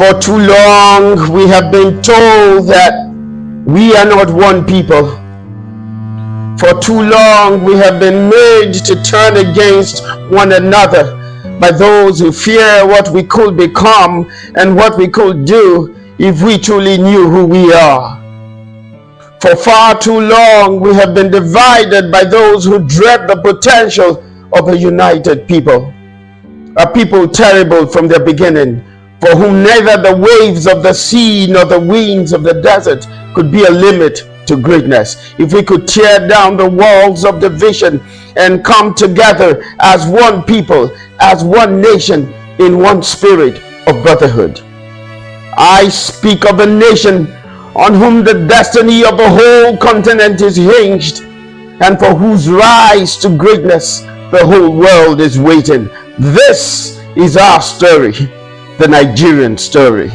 For too long, we have been told that we are not one people. For too long, we have been made to turn against one another by those who fear what we could become and what we could do if we truly knew who we are. For far too long, we have been divided by those who dread the potential of a united people. A people terrible from their beginning, for whom neither the waves of the sea nor the winds of the desert could be a limit to greatness. If we could tear down the walls of division and come together as one people, as one nation, in one spirit of brotherhood. I speak of a nation on whom the destiny of the whole continent is hinged, and for whose rise to greatness the whole world is waiting. This is our story, the Nigerian story.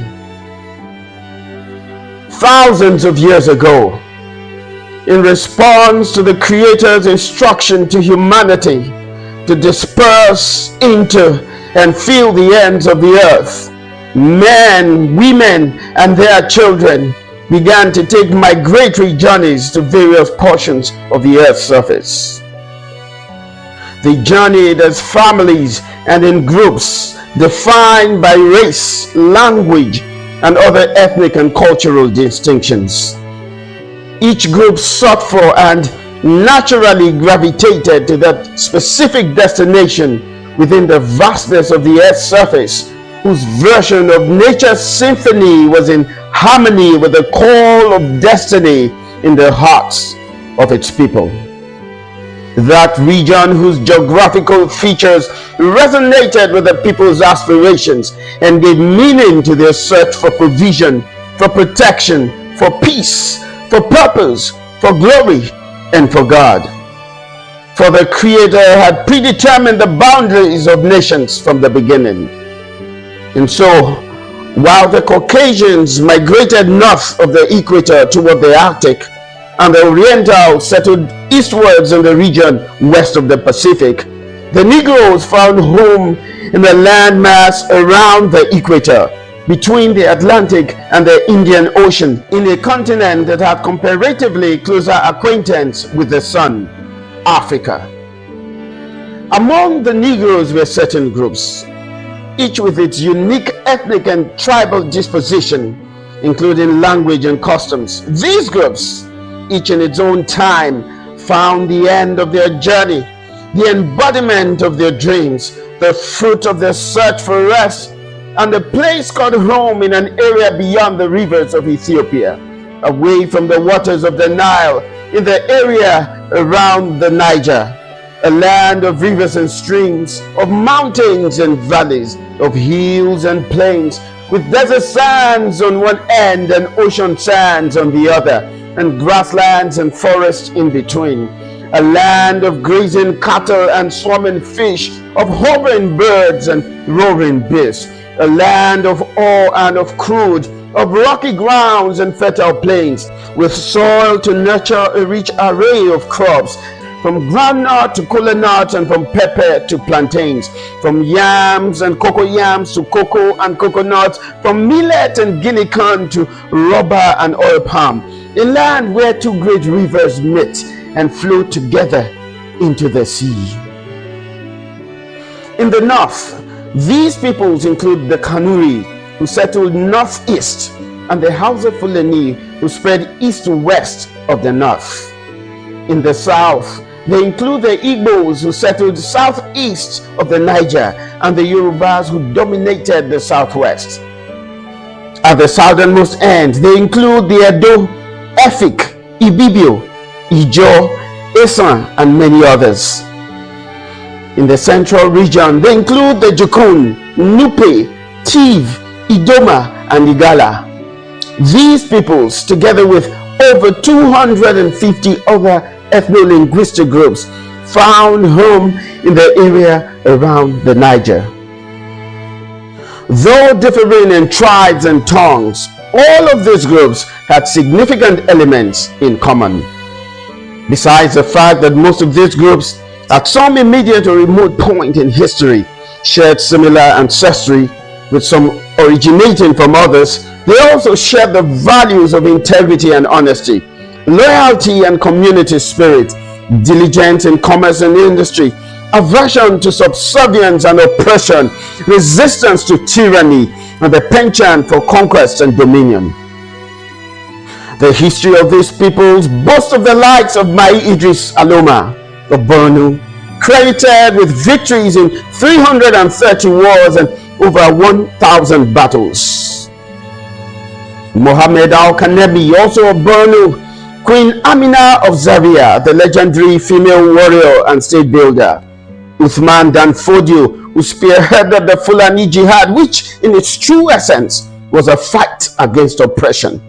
Thousands of years ago, in response to the Creator's instruction to humanity to disperse into and fill the ends of the earth, men, women, and their children began to take migratory journeys to various portions of the earth's surface. They journeyed as families and in groups defined by race, language, and other ethnic and cultural distinctions. Each group sought for and naturally gravitated to that specific destination within the vastness of the earth's surface, whose version of nature's symphony was in harmony with the call of destiny in the hearts of its people. That region whose geographical features resonated with the people's aspirations and gave meaning to their search for provision, for protection, for peace, for purpose, for glory, and for God. For the Creator had predetermined the boundaries of nations from the beginning. And so, while the Caucasians migrated north of the equator toward the Arctic, and the Orientals settled eastwards in the region west of the Pacific, the Negroes found home in the landmass around the equator, between the Atlantic and the Indian Ocean, in a continent that had comparatively closer acquaintance with the sun, Africa. Among the Negroes were certain groups, each with its unique ethnic and tribal disposition, including language and customs. These groups, each in its own time, found the end of their journey, the embodiment of their dreams, the fruit of their search for rest, and a place called home in an area beyond the rivers of Ethiopia, away from the waters of the Nile, in the area around the Niger, a land of rivers and streams, of mountains and valleys, of hills and plains, with desert sands on one end and ocean sands on the other, and grasslands and forests in between. A land of grazing cattle and swarming fish, of hovering birds and roaring beasts. A land of ore and of crude, of rocky grounds and fertile plains, with soil to nurture a rich array of crops, from groundnut to kola nut and from pepper to plantains, from yams and cocoa yams to cocoa and coconuts, from millet and guinea corn to rubber and oil palm. A land where two great rivers meet and flow together into the sea. In the north, these peoples include the Kanuri, who settled northeast, and the Hausa Fulani, who spread east to west of the north. In the south, they include the Igbos, who settled southeast of the Niger, and the Yorubas, who dominated the southwest. At the southernmost end, they include the Edo, Efik, Ibibio, Ijo, Esan, and many others. In the central region, they include the Jukun, Nupe, Tiv, Idoma, and Igala. These peoples, together with over 250 other ethno-linguistic groups, found home in the area around the Niger. Though differing in tribes and tongues, all of these groups had significant elements in common. Besides the fact that most of these groups, at some immediate or remote point in history, shared similar ancestry, with some originating from others, they also shared the values of integrity and honesty, loyalty and community spirit, diligence in commerce and industry, aversion to subservience and oppression, resistance to tyranny, and the penchant for conquest and dominion. The history of these peoples boasts of the likes of Mai Idris Aloma of Borno, credited with victories in 330 wars and over 1,000 battles. Mohammed Al-Kanemi, also of Borno, Queen Amina of Zaria, the legendary female warrior and state builder, Uthman Danfodio, who spearheaded the Fulani Jihad, which in its true essence was a fight against oppression.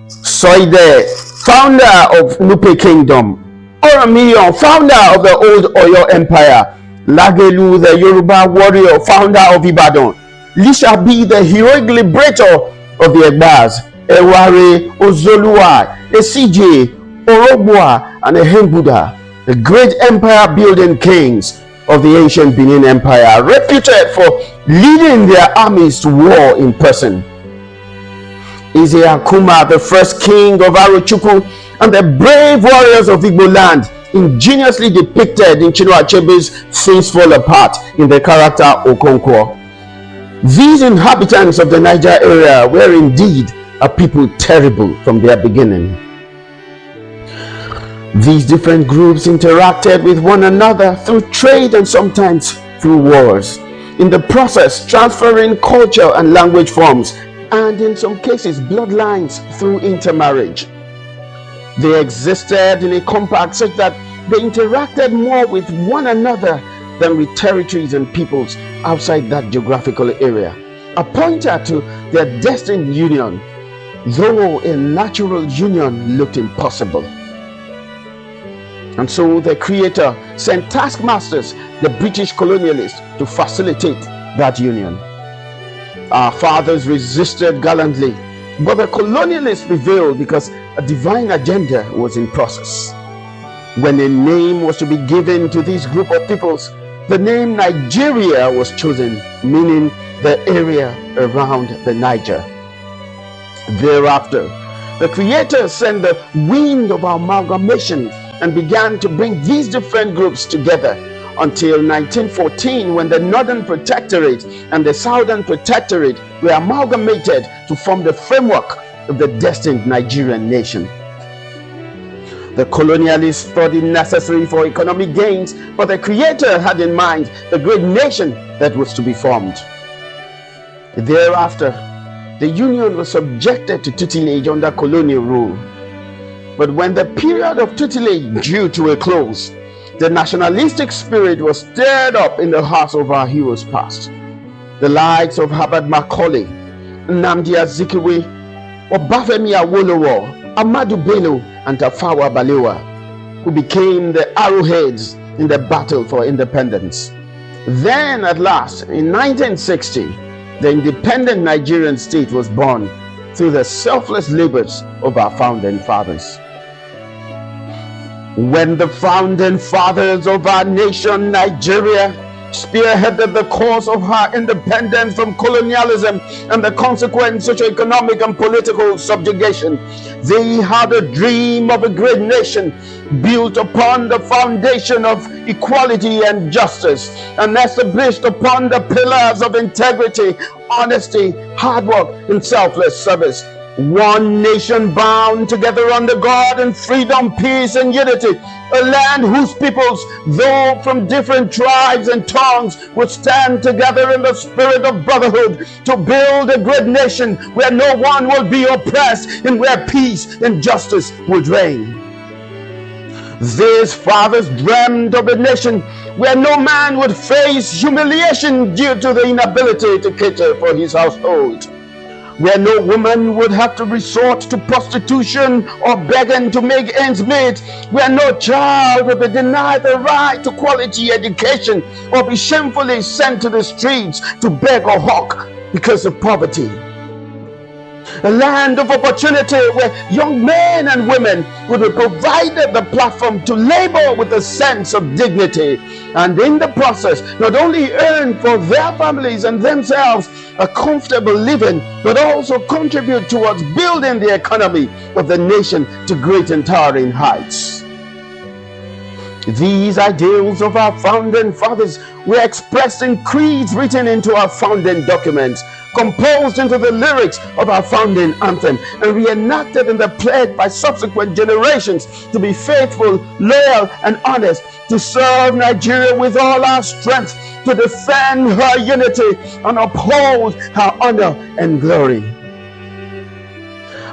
Soide, founder of Nupe Kingdom, Oramiyon, founder of the old Oyo Empire, Lagelu, the Yoruba warrior, founder of Ibadan, Lishabi, the heroic liberator of the Egbas, Eware, Ozoluwa, Esije, Orogboa, and Ehembuda, the great empire building kings of the ancient Benin Empire, reputed for leading their armies to war in person. Eze Akuma, the first king of Arochukwu, and the brave warriors of Igbo land, ingeniously depicted in Chinua Achebe's Things Fall Apart in the character Okonkwo. These inhabitants of the Niger area were indeed a people terrible from their beginning. These different groups interacted with one another through trade and sometimes through wars, in the process transferring culture and language forms, and in some cases bloodlines through intermarriage. They existed in a compact such that they interacted more with one another than with territories and peoples outside that geographical area, a pointer to their destined union, though a natural union looked impossible. And so the Creator sent taskmasters, the British colonialists, to facilitate that union. Our fathers resisted gallantly, but the colonialists prevailed because a divine agenda was in process. When a name was to be given to this group of peoples, the name Nigeria was chosen, meaning the area around the Niger. Thereafter, the Creator sent the wind of amalgamation and began to bring these different groups together until 1914, when the Northern Protectorate and the Southern Protectorate were amalgamated to form the framework of the destined Nigerian nation. The colonialists thought it necessary for economic gains, but the Creator had in mind the great nation that was to be formed. Thereafter, the Union was subjected to tutelage under colonial rule. But when the period of tutelage drew to a close, the nationalistic spirit was stirred up in the hearts of our heroes past. The likes of Herbert Macaulay, Nnamdi Azikiwe, Obafemi Awolowo, Ahmadu Bello, and Tafawa Balewa, who became the arrowheads in the battle for independence. Then at last, in 1960, the independent Nigerian state was born through the selfless labors of our founding fathers. When the founding fathers of our nation, Nigeria, spearheaded the cause of her independence from colonialism and the consequent socio-economic and political subjugation, they had a dream of a great nation built upon the foundation of equality and justice, and established upon the pillars of integrity, honesty, hard work, and selfless service. One nation bound together under God in freedom, peace, and unity. A land whose peoples, though from different tribes and tongues, would stand together in the spirit of brotherhood to build a great nation where no one will be oppressed and where peace and justice would reign. These fathers dreamed of a nation where no man would face humiliation due to the inability to cater for his household, where no woman would have to resort to prostitution or begging to make ends meet, where no child would be denied the right to quality education or be shamefully sent to the streets to beg or hawk because of poverty. A land of opportunity where young men and women would be provided the platform to labor with a sense of dignity, and in the process not only earn for their families and themselves a comfortable living, but also contribute towards building the economy of the nation to great and towering heights. These ideals of our founding fathers were expressed in creeds written into our founding documents, composed into the lyrics of our founding anthem, and reenacted in the pledge by subsequent generations to be faithful, loyal, and honest, to serve Nigeria with all our strength, to defend her unity and uphold her honor and glory.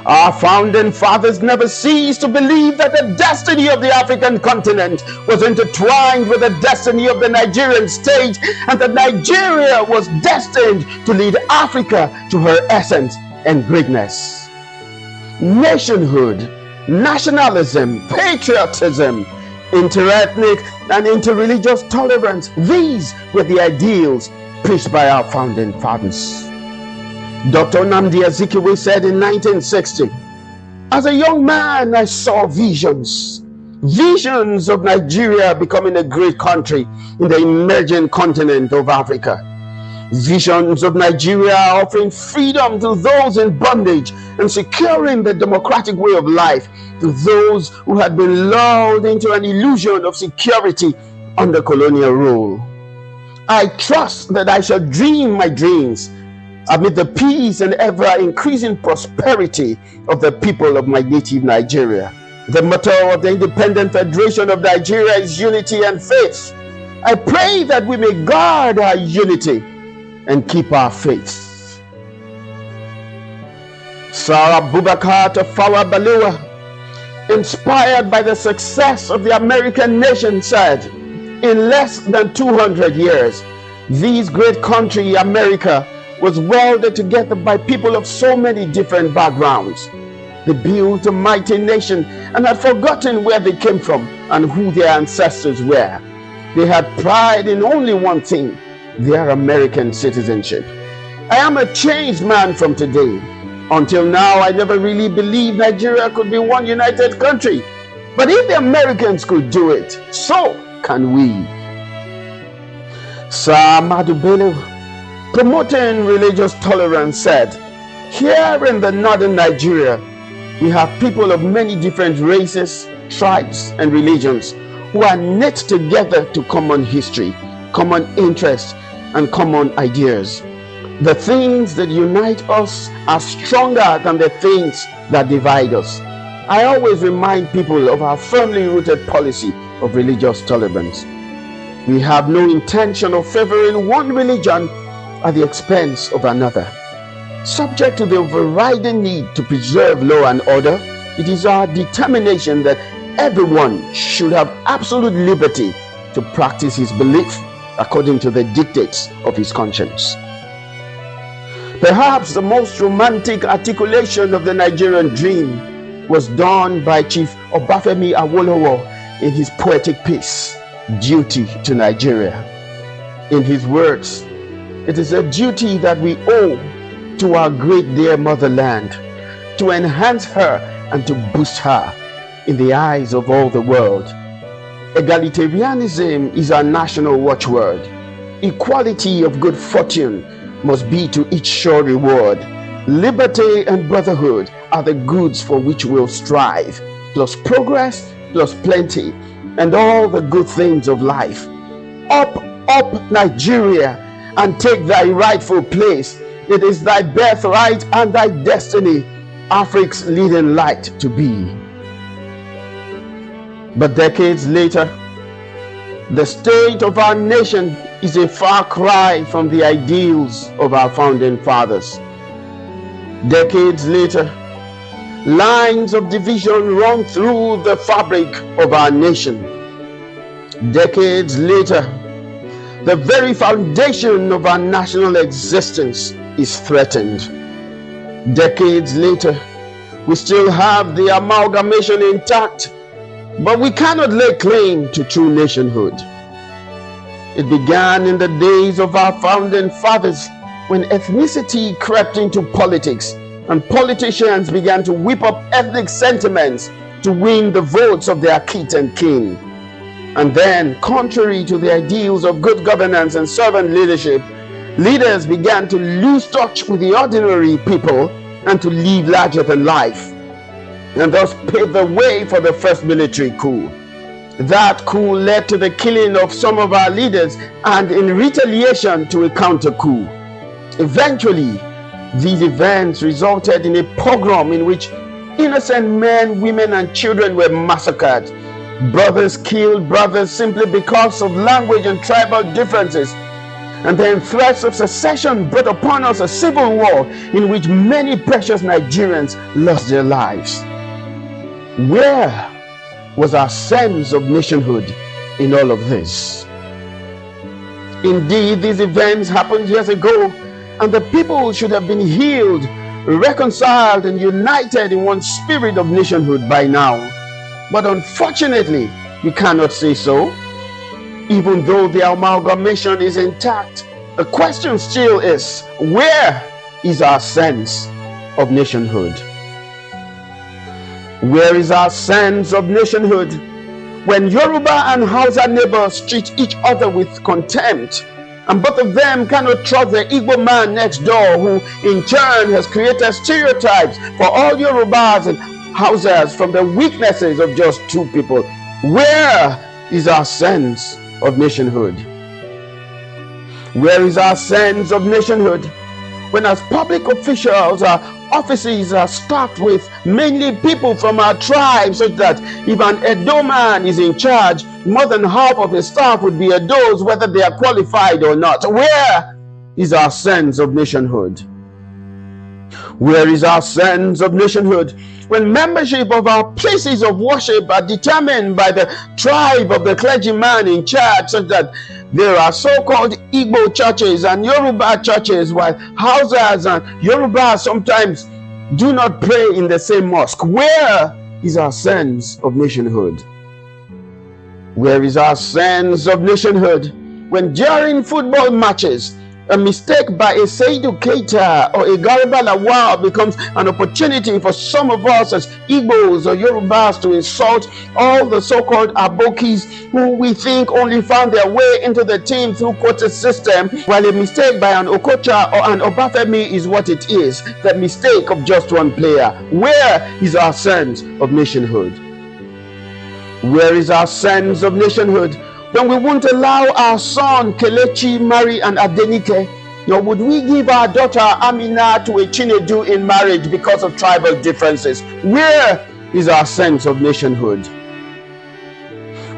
Our founding fathers never ceased to believe that the destiny of the African continent was intertwined with the destiny of the Nigerian state, and that Nigeria was destined to lead Africa to her essence and greatness. Nationhood, nationalism, patriotism, interethnic and interreligious tolerance, these were the ideals preached by our founding fathers. Dr. Nnamdi Azikiwe said in 1960, "As a young man, I saw visions of Nigeria becoming a great country in the emerging continent of Africa. Visions of Nigeria offering freedom to those in bondage and securing the democratic way of life to those who had been lulled into an illusion of security under colonial rule. I trust that I shall dream my dreams amid the peace and ever-increasing prosperity of the people of my native Nigeria. The motto of the Independent Federation of Nigeria is unity and faith. I pray that we may guard our unity and keep our faith." Sir Abubakar Tafawa Balewa, inspired by the success of the American nation, said, "In less than 200 years, this great country, America, was welded together by people of so many different backgrounds. They built a mighty nation and had forgotten where they came from and who their ancestors were. They had pride in only one thing, their American citizenship. I am a changed man from today. Until now, I never really believed Nigeria could be one united country. But if the Americans could do it, so can we." Sir Ahmadu Bello, promoting religious tolerance, said, "Here in the northern Nigeria, we have people of many different races, tribes, and religions who are knit together to common history, common interests, and common ideas. The things that unite us are stronger than the things that divide us." I always remind people of our firmly rooted policy of religious tolerance. We have no intention of favoring one religion at the expense of another. Subject to the overriding need to preserve law and order, it is our determination that everyone should have absolute liberty to practice his belief according to the dictates of his conscience. Perhaps the most romantic articulation of the Nigerian dream was done by Chief Obafemi Awolowo in his poetic piece, "Duty to Nigeria." In his words, "It is a duty that we owe to our great dear motherland, to enhance her and to boost her in the eyes of all the world. Egalitarianism is our national watchword. Equality of good fortune must be to each sure reward. Liberty and brotherhood are the goods for which we'll strive, plus progress, plus plenty, and all the good things of life. Up, up, Nigeria, and take thy rightful place. It is thy birthright and thy destiny, Africa's leading light to be." But decades later, the state of our nation is a far cry from the ideals of our founding fathers. Decades later, lines of division run through the fabric of our nation. Decades later, the very foundation of our national existence is threatened. Decades later, we still have the amalgamation intact, but we cannot lay claim to true nationhood. It began in the days of our founding fathers, when ethnicity crept into politics and politicians began to whip up ethnic sentiments to win the votes of their kith and kin. And then, contrary to the ideals of good governance and servant leadership, leaders began to lose touch with the ordinary people and to live larger than life, and thus paved the way for the first military coup. That coup led to the killing of some of our leaders, and in retaliation to a counter coup. Eventually, these events resulted in a pogrom in which innocent men, women, and children were massacred. Brothers killed brothers simply because of language and tribal differences. And then threats of secession brought upon us a civil war in which many precious Nigerians lost their lives. Where was our sense of nationhood in all of this? Indeed, these events happened years ago, and the people should have been healed, reconciled, and united in one spirit of nationhood by now. But unfortunately, we cannot say so. Even though the amalgamation is intact, the question still is, where is our sense of nationhood? Where is our sense of nationhood when Yoruba and Hausa neighbors treat each other with contempt, and both of them cannot trust the Igbo man next door, who in turn has created stereotypes for all Yorubas and Hausas from the weaknesses of just two people? Where is our sense of nationhood? Where is our sense of nationhood when, as public officials, our offices are staffed with mainly people from our tribe, such that if an Edo man is in charge, more than half of his staff would be Edos, whether they are qualified or not? Where is our sense of nationhood? Where is our sense of nationhood when membership of our places of worship are determined by the tribe of the clergyman in charge, such that there are so-called Igbo churches and Yoruba churches, while Hausas and Yorubas sometimes do not pray in the same mosque? Where is our sense of nationhood? Where is our sense of nationhood when during football matches, a mistake by a Seydou Keita or a Garba Lawal becomes an opportunity for some of us as Igbos or Yorubas to insult all the so-called Abokis who we think only found their way into the team through quota system, while a mistake by an Okocha or an Obafemi is what it is, the mistake of just one player? Where is our sense of nationhood? Where is our sense of nationhood when we won't allow our son Kelechi marry an Adenike, nor would we give our daughter Amina to a Chinedu in marriage because of tribal differences? Where is our sense of nationhood?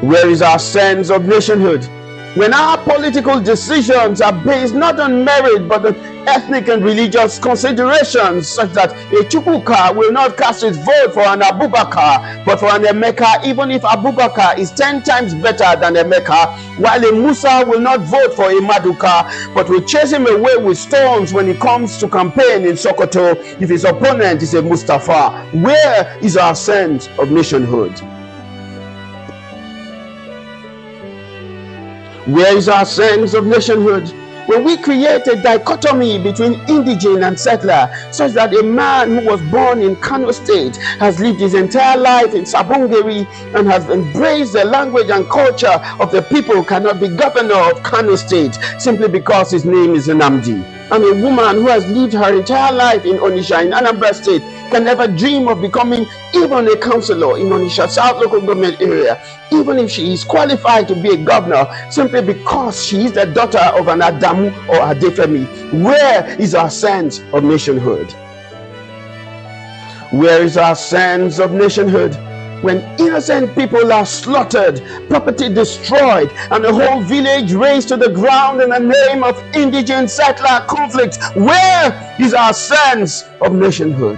Where is our sense of nationhood when our political decisions are based not on merit but on ethnic and religious considerations, such that a Chukwuka will not cast his vote for an Abubakar but for an Emeka, even if Abubakar is 10 times better than Emeka, while a Musa will not vote for a Maduka but will chase him away with stones when he comes to campaign in Sokoto if his opponent is a Mustafa? Where is our sense of nationhood? Where is our sense of nationhood when we create a dichotomy between indigene and settler, such that a man who was born in Kano State has lived his entire life in Sabongeri and has embraced the language and culture of the people cannot be governor of Kano State simply because his name is Nnamdi? And a woman who has lived her entire life in Onitsha in Anambra State can never dream of becoming even a councillor in Onitsha South local government area, even if she is qualified to be a governor, simply because she is the daughter of an Adamu or Adefemi. Where is our sense of nationhood? Where is our sense of nationhood when innocent people are slaughtered, property destroyed, and the whole village razed to the ground in the name of indigent settler conflict? Where is our sense of nationhood?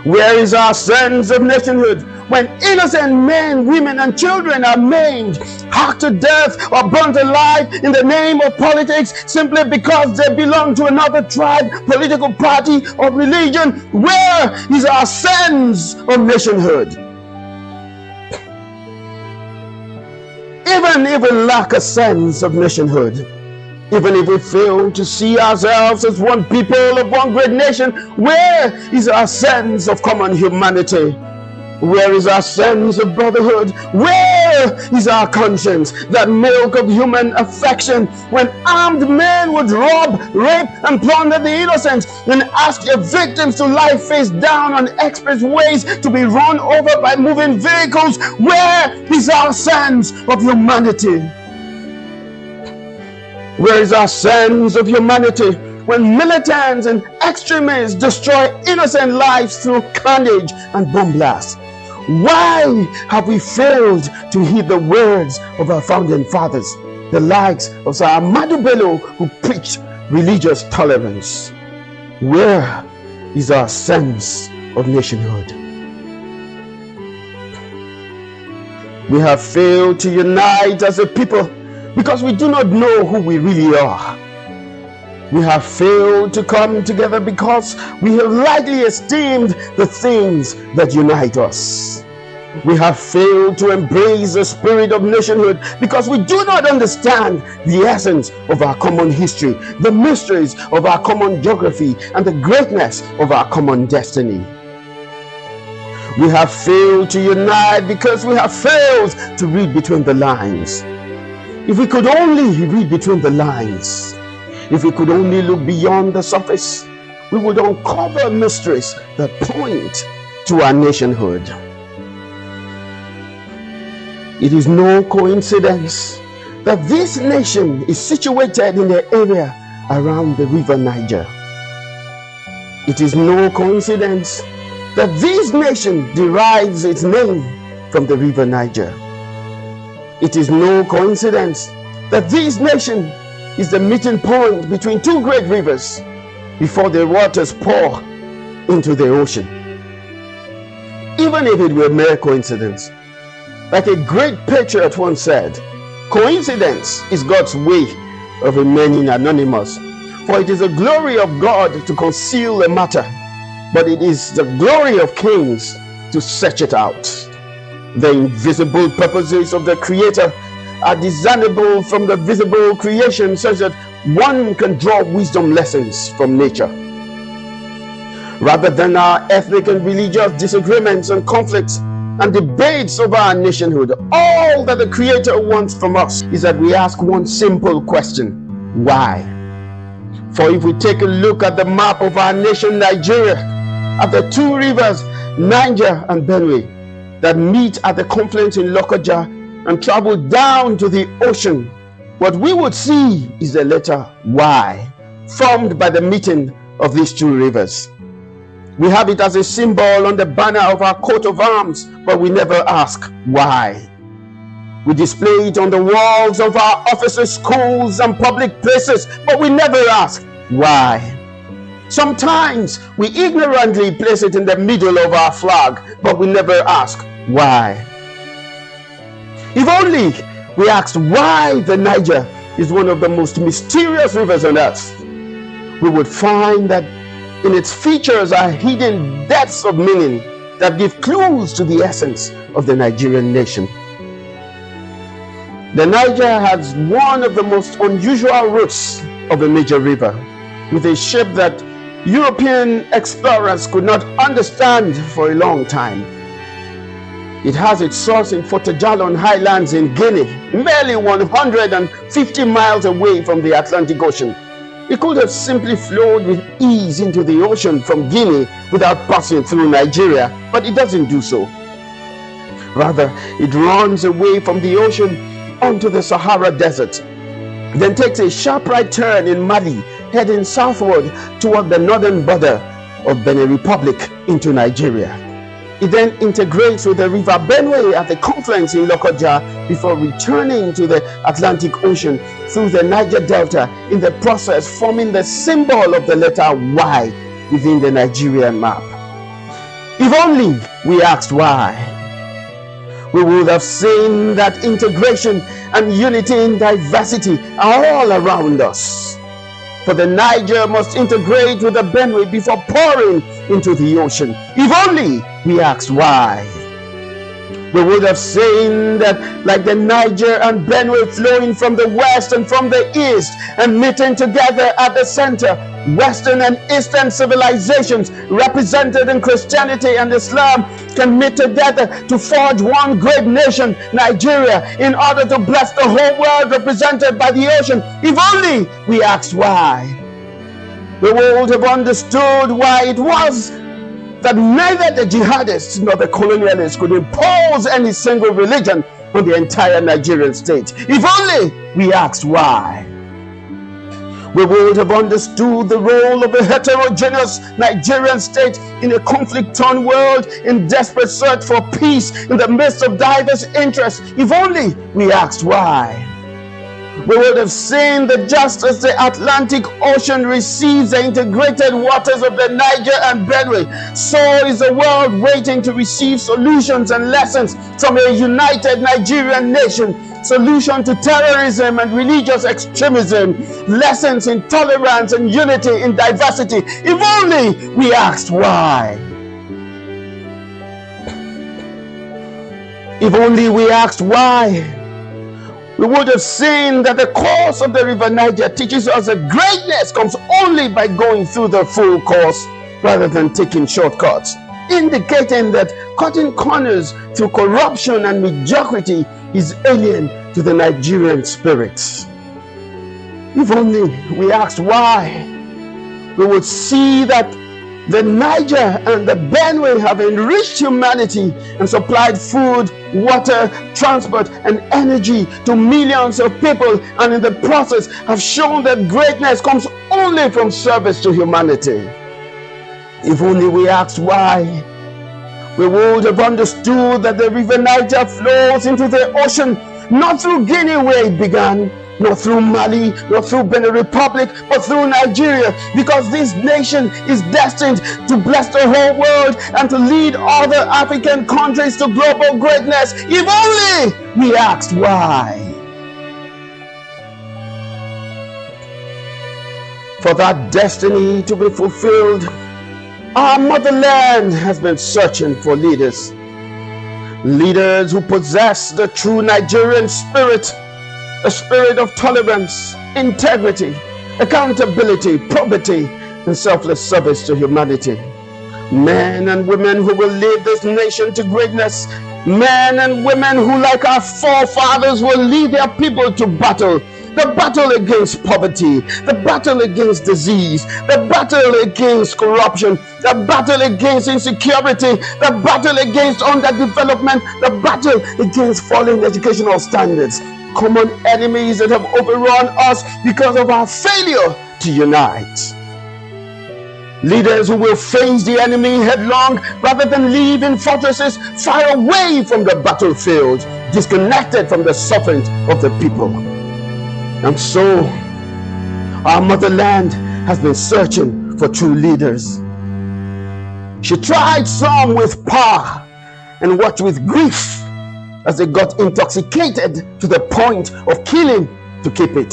Where is our sense of nationhood when innocent men, women, and children are maimed, hacked to death, or burnt alive in the name of politics simply because they belong to another tribe, political party, or religion? Where is our sense of nationhood? Even if we lack a sense of nationhood, Even if we fail to see ourselves as one people of one great nation, where is our sense of common humanity? Where is our sense of brotherhood? Where is our conscience, that milk of human affection, when armed men would rob, rape, and plunder the innocent, and ask their victims to lie face down on expressways to be run over by moving vehicles? Where is our sense of humanity? Where is our sense of humanity when militants and extremists destroy innocent lives through carnage and bomb blasts? Why have we failed to heed the words of our founding fathers, the likes of Sir Ahmadu Bello, who preached religious tolerance? Where is our sense of nationhood? We have failed to unite as a people because we do not know who we really are. We have failed to come together because we have lightly esteemed the things that unite us. We have failed to embrace the spirit of nationhood because we do not understand the essence of our common history, the mysteries of our common geography, and the greatness of our common destiny. We have failed to unite because we have failed to read between the lines. If we could only read between the lines, if we could only look beyond the surface, we would uncover mysteries that point to our nationhood. It is no coincidence that this nation is situated in the area around the river Niger. It is no coincidence that this nation derives its name from the river Niger. It is no coincidence that this nation is the meeting point between two great rivers before the waters pour into the ocean. Even if it were mere coincidence, like a great patriot once said, coincidence is God's way of remaining anonymous. For it is the glory of God to conceal a matter, but it is the glory of kings to search it out. The invisible purposes of the Creator are discernible from the visible creation, such that one can draw wisdom lessons from nature. Rather than our ethnic and religious disagreements and conflicts and debates over our nationhood, all that the Creator wants from us is that we ask one simple question: why? For if we take a look at the map of our nation, Nigeria, at the two rivers, Niger and Benue, that meet at the confluence in Lokoja and travel down to the ocean, what we would see is the letter Y, formed by the meeting of these two rivers. We have it as a symbol on the banner of our coat of arms, but we never ask why. We display it on the walls of our offices, schools, and public places, but we never ask why. Sometimes we ignorantly place it in the middle of our flag, but we never ask why. If only we asked why the Niger is one of the most mysterious rivers on earth, we would find that in its features are hidden depths of meaning that give clues to the essence of the Nigerian nation. The Niger has one of the most unusual routes of a major river, with a shape that European explorers could not understand for a long time. It has its source in Fortejalon Highlands in Guinea, merely 150 miles away from the Atlantic Ocean. It could have simply flowed with ease into the ocean from Guinea without passing through Nigeria, but it doesn't do so. Rather, it runs away from the ocean onto the Sahara Desert, then takes a sharp right turn in Mali, heading southward toward the northern border of Benin Republic into Nigeria. It then integrates with the river Benue at the confluence in Lokoja before returning to the Atlantic Ocean through the Niger Delta, in the process forming the symbol of the letter Y within the Nigerian map. If only we asked why, we would have seen that integration and unity in diversity are all around us. For the Niger must integrate with the Benue before pouring into the ocean. If only we asked why. We would have seen that like the Niger and Benue flowing from the west and from the east and meeting together at the center, Western and Eastern civilizations represented in Christianity and Islam can meet together to forge one great nation, Nigeria, in order to bless the whole world represented by the ocean. If only we asked why. We would have understood why it was that neither the jihadists nor the colonialists could impose any single religion on the entire Nigerian state. If only we asked why. We would have understood the role of a heterogeneous Nigerian state in a conflict-torn world in desperate search for peace in the midst of diverse interests. If only we asked why. We would have seen that just as the Atlantic Ocean receives the integrated waters of the Niger and Benue, so is the world waiting to receive solutions and lessons from a united Nigerian nation. Solution to terrorism and religious extremism, lessons in tolerance and unity in diversity. If only we asked why. If only we asked why. We would have seen that the course of the river Niger teaches us that greatness comes only by going through the full course rather than taking shortcuts, indicating that cutting corners through corruption and mediocrity is alien to the Nigerian spirit. If only we asked why, we would see that the Niger and the Benue have enriched humanity and supplied food, water, transport, and energy to millions of people, and in the process have shown that greatness comes only from service to humanity. If only we asked why, we would have understood that the river Niger flows into the ocean not through Guinea where it began, not through Mali, not through Benin Republic, but through Nigeria, because this nation is destined to bless the whole world and to lead other African countries to global greatness. If only we asked why. For that destiny to be fulfilled, our motherland has been searching for leaders. Leaders who possess the true Nigerian spirit, a spirit of tolerance, integrity, accountability, probity, and selfless service to humanity. Men and women who will lead this nation to greatness. Men and women who, like our forefathers, will lead their people to battle. The battle against poverty, the battle against disease, the battle against corruption, the battle against insecurity, the battle against underdevelopment, the battle against falling educational standards. Common enemies that have overrun us because of our failure to unite. Leaders who will face the enemy headlong rather than live in fortresses far away from the battlefield, disconnected from the suffering of the people. And so, our motherland has been searching for true leaders. She tried some with power and what with grief, as they got intoxicated to the point of killing to keep it.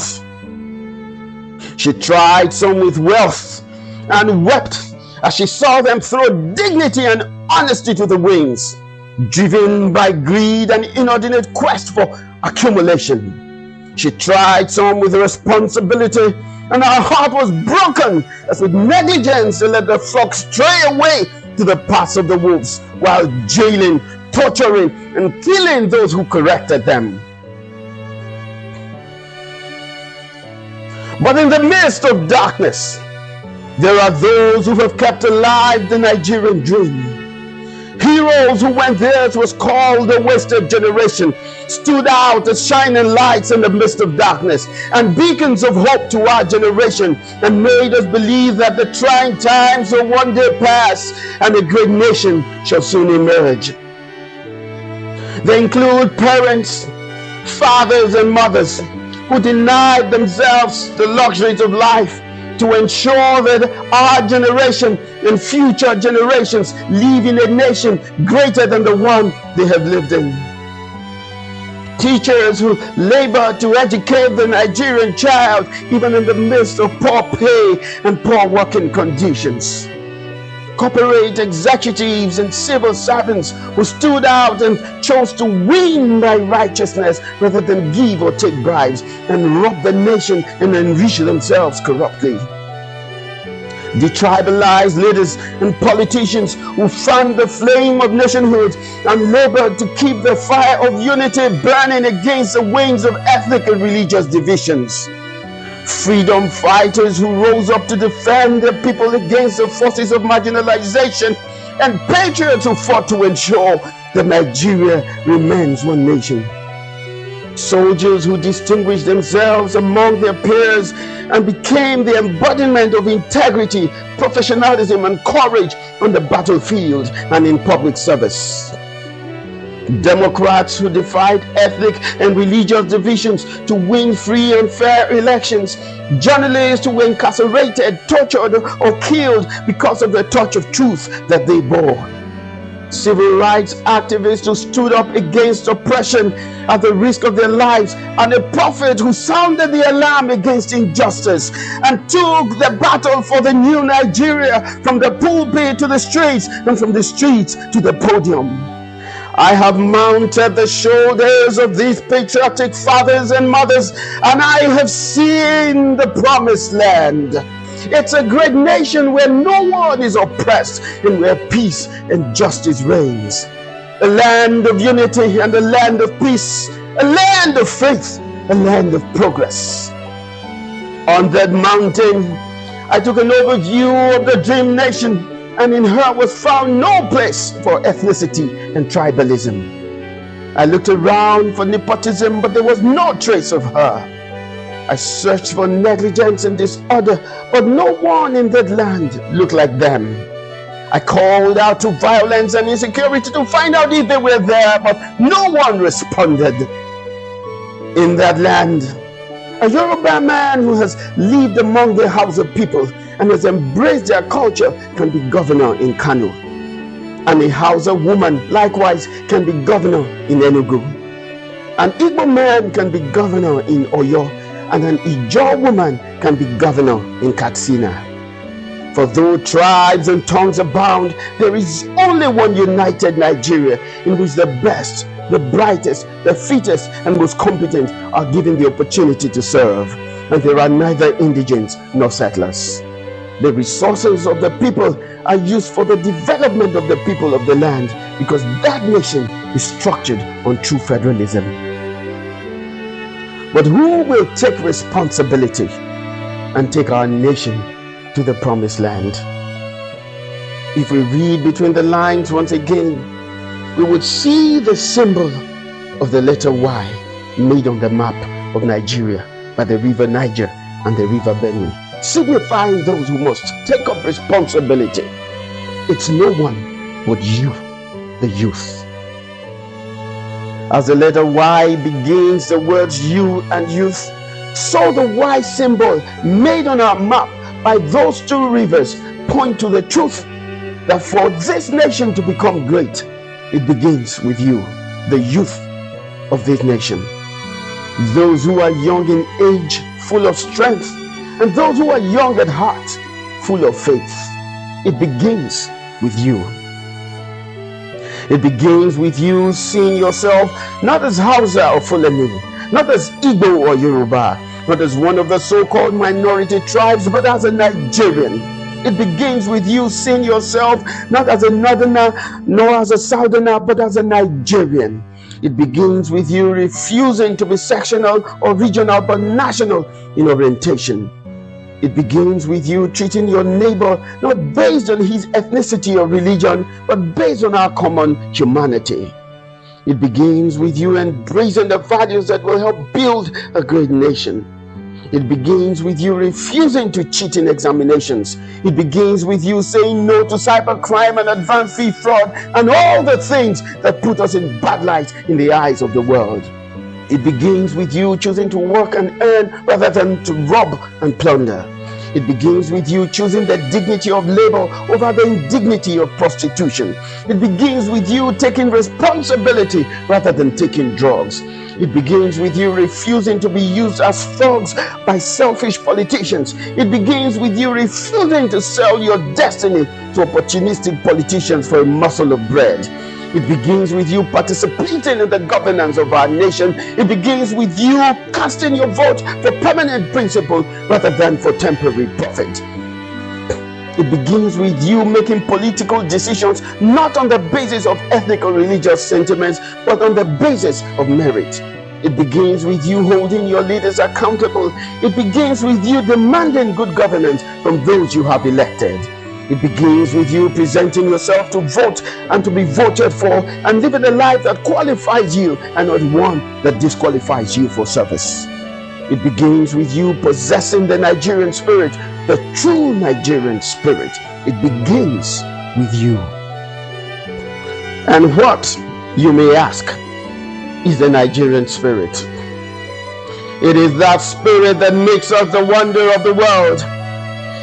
She tried some with wealth and wept as she saw them throw dignity and honesty to the winds, driven by greed and inordinate quest for accumulation. She tried some with responsibility, and her heart was broken as with negligence they let the flock stray away to the paths of the wolves, while jailing, torturing, and killing those who corrected them. But in the midst of darkness, there are those who have kept alive the Nigerian dream. Heroes who, when theirs was called a wasted generation, stood out as shining lights in the midst of darkness and beacons of hope to our generation, and made us believe that the trying times will one day pass and a great nation shall soon emerge. They include parents, fathers, and mothers who denied themselves the luxuries of life to ensure that our generation and future generations live in a nation greater than the one they have lived in. Teachers who labor to educate the Nigerian child even in the midst of poor pay and poor working conditions. corporate executives and civil servants who stood out and chose to win by righteousness rather than give or take bribes and rob the nation and enrich themselves corruptly. Detribalized leaders and politicians who fanned the flame of nationhood and labored to keep the fire of unity burning against the winds of ethnic and religious divisions. Freedom fighters who rose up to defend their people against the forces of marginalization, and patriots who fought to ensure that Nigeria remains one nation. Soldiers who distinguished themselves among their peers and became the embodiment of integrity, professionalism, and courage on the battlefield and in public service. Democrats who defied ethnic and religious divisions to win free and fair elections. Journalists who were incarcerated, tortured, or killed because of the torch of truth that they bore. Civil rights activists who stood up against oppression at the risk of their lives, and a prophet who sounded the alarm against injustice and took the battle for the new Nigeria from the pulpit to the streets and from the streets to the podium. I have mounted the shoulders of these patriotic fathers and mothers, and I have seen the promised land. It's a great nation where no one is oppressed and where peace and justice reigns. A land of unity and a land of peace, a land of faith, a land of progress. On that mountain, I took an overview of the dream nation, and in her was found no place for ethnicity and tribalism. I looked around for nepotism, but there was no trace of her. I searched for negligence and disorder, but no one in that land looked like them. I called out to violence and insecurity to find out if they were there, but no one responded. In that land, a Yoruba man who has lived among the Hausa people and has embraced their culture can be governor in Kano. And a Hausa woman likewise can be governor in Enugu. An Igbo man can be governor in Oyo, and an Ijaw woman can be governor in Katsina. For though tribes and tongues abound, there is only one united Nigeria in which the best, the brightest, the fittest, and most competent are given the opportunity to serve, and there are neither indigents nor settlers. The resources of the people are used for the development of the people of the land, because that nation is structured on true federalism. But who will take responsibility and take our nation to the promised land? If we read between the lines once again, we would see the symbol of the letter Y made on the map of Nigeria by the river Niger and the river Benue, signifying those who must take up responsibility. It's no one but you, the youth. As the letter Y begins the words you and youth, so the Y symbol made on our map by those two rivers point to the truth that for this nation to become great, it begins with you, the youth of this nation. Those who are young in age, full of strength, and those who are young at heart, full of faith. It begins with you. It begins with you seeing yourself not as Hausa or Fulani, not as Igbo or Yoruba, not as one of the so-called minority tribes, but as a Nigerian. It begins with you seeing yourself not as a northerner nor as a southerner, but as a Nigerian. It begins with you refusing to be sectional or regional, but national in orientation. It begins with you treating your neighbor not based on his ethnicity or religion, but based on our common humanity. It begins with you embracing the values that will help build a great nation. It begins with you refusing to cheat in examinations. It begins with you saying no to cybercrime and advanced fee fraud and all the things that put us in bad light in the eyes of the world. It begins with you choosing to work and earn rather than to rob and plunder. It begins with you choosing the dignity of labor over the indignity of prostitution. It begins with you taking responsibility rather than taking drugs. It begins with you refusing to be used as thugs by selfish politicians. It begins with you refusing to sell your destiny to opportunistic politicians for a morsel of bread. It begins with you participating in the governance of our nation. It begins with you casting your vote for permanent principle rather than for temporary profit. It begins with you making political decisions not on the basis of ethnic or religious sentiments, but on the basis of merit. It begins with you holding your leaders accountable. It begins with you demanding good governance from those you have elected. It begins with you presenting yourself to vote and to be voted for, and living a life that qualifies you and not one that disqualifies you for service. It begins with you possessing the Nigerian spirit, the true Nigerian spirit. It begins with you. And what, you may ask, is the Nigerian spirit? It is that spirit that makes us the wonder of the world.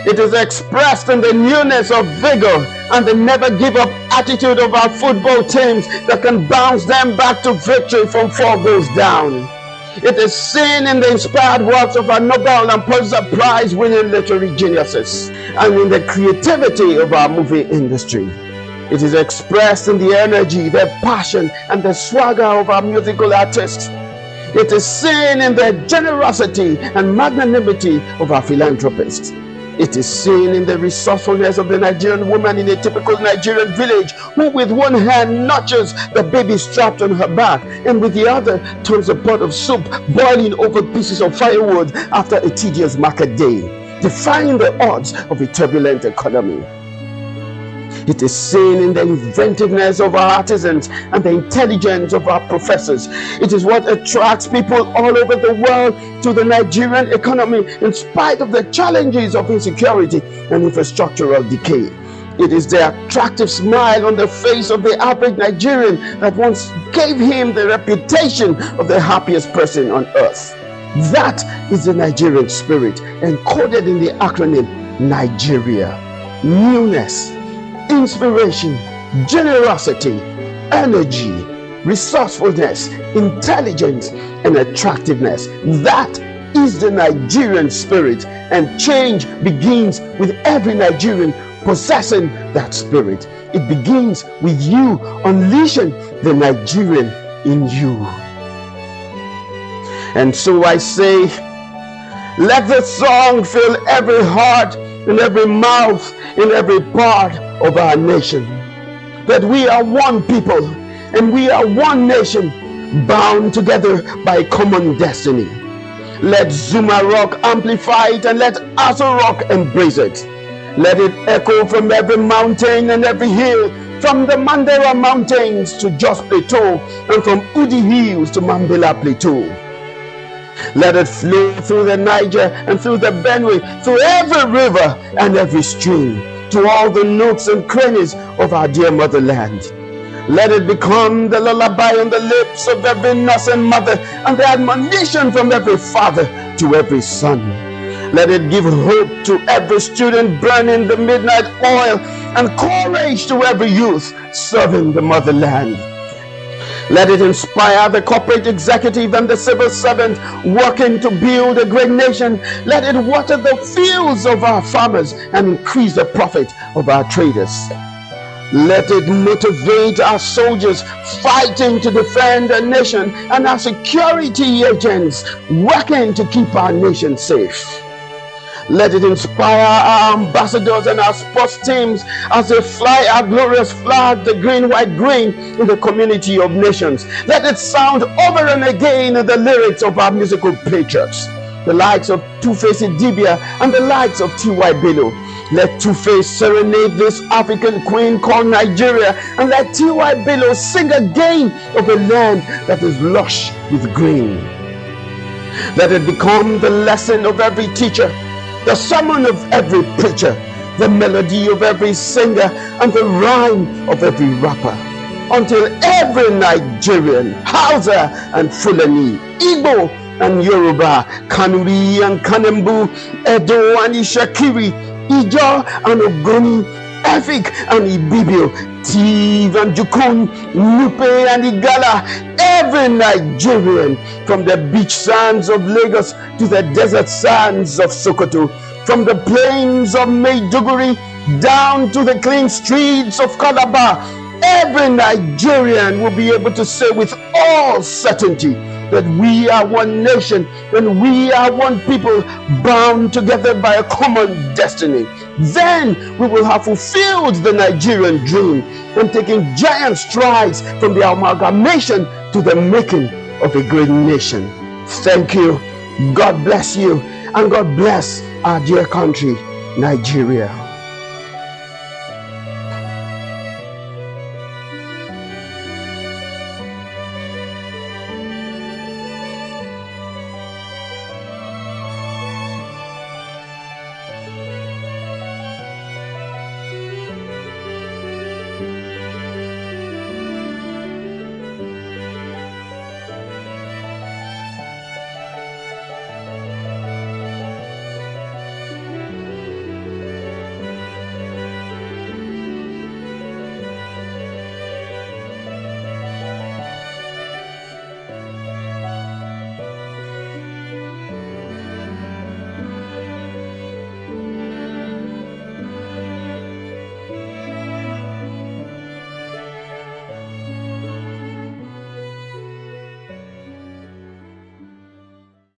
It is expressed in the newness of vigor and the never give up attitude of our football teams that can bounce them back to victory from 4 goals down. It is seen in the inspired works of our Nobel and Pulitzer Prize winning literary geniuses and in the creativity of our movie industry. It is expressed in the energy, the passion, and the swagger of our musical artists. It is seen in the generosity and magnanimity of our philanthropists. It is seen in the resourcefulness of the Nigerian woman in a typical Nigerian village, who with one hand nurtures the baby strapped on her back and with the other turns a pot of soup boiling over pieces of firewood after a tedious market day, defying the odds of a turbulent economy. It is seen in the inventiveness of our artisans and the intelligence of our professors. It is what attracts people all over the world to the Nigerian economy in spite of the challenges of insecurity and infrastructural decay. It is the attractive smile on the face of the average Nigerian that once gave him the reputation of the happiest person on earth. That is the Nigerian spirit, encoded in the acronym Nigeria. Newness, inspiration, generosity, energy, resourcefulness, intelligence, and attractiveness. That is the Nigerian spirit, and change begins with every Nigerian possessing that spirit. It begins with you unleashing the Nigerian in you. And so I say, let the song fill every heart, in every mouth, in every part of our nation, that we are one people and we are one nation, bound together by a common destiny. Let Zuma Rock amplify it, and let Aso Rock embrace it. Let it echo from every mountain and every hill, from the Mandara Mountains to Jos Plateau, and from Udi Hills to Mambila Plateau. Let it flow through the Niger and through the Benue, through every river and every stream, to all the nooks and crannies of our dear motherland. Let it become the lullaby on the lips of every nurse and mother, and the admonition from every father to every son. Let it give hope to every student burning the midnight oil, and courage to every youth serving the motherland. Let it inspire the corporate executive and the civil servant working to build a great nation. Let it water the fields of our farmers and increase the profit of our traders. Let it motivate our soldiers fighting to defend the nation and our security agents working to keep our nation safe. Let it inspire our ambassadors and our sports teams as they fly our glorious flag, the green, white, green, in the community of nations. Let it sound over and again in the lyrics of our musical patriots, the likes of Two-Face Idibia and the likes of T.Y. Bello. Let Two-Face serenade this African queen called Nigeria, and let T.Y. Bello sing again of a land that is lush with green. Let it become the lesson of every teacher, the sermon of every preacher, the melody of every singer, and the rhyme of every rapper, until every Nigerian, Hausa and Fulani, Igbo and Yoruba, Kanuri and Kanembu, Edo and Ishakiri, Ijo and Ogoni, Efik and Ibibio, Tiv and Jukun, Nupe and Igala, every Nigerian, from the beach sands of Lagos to the desert sands of Sokoto, from the plains of Maiduguri down to the clean streets of Calabar, every Nigerian will be able to say with all certainty that we are one nation and we are one people bound together by a common destiny. Then we will have fulfilled the Nigerian dream and taken giant strides from the amalgamation to the making of a great nation. Thank you. God bless you, and God bless our dear country, Nigeria.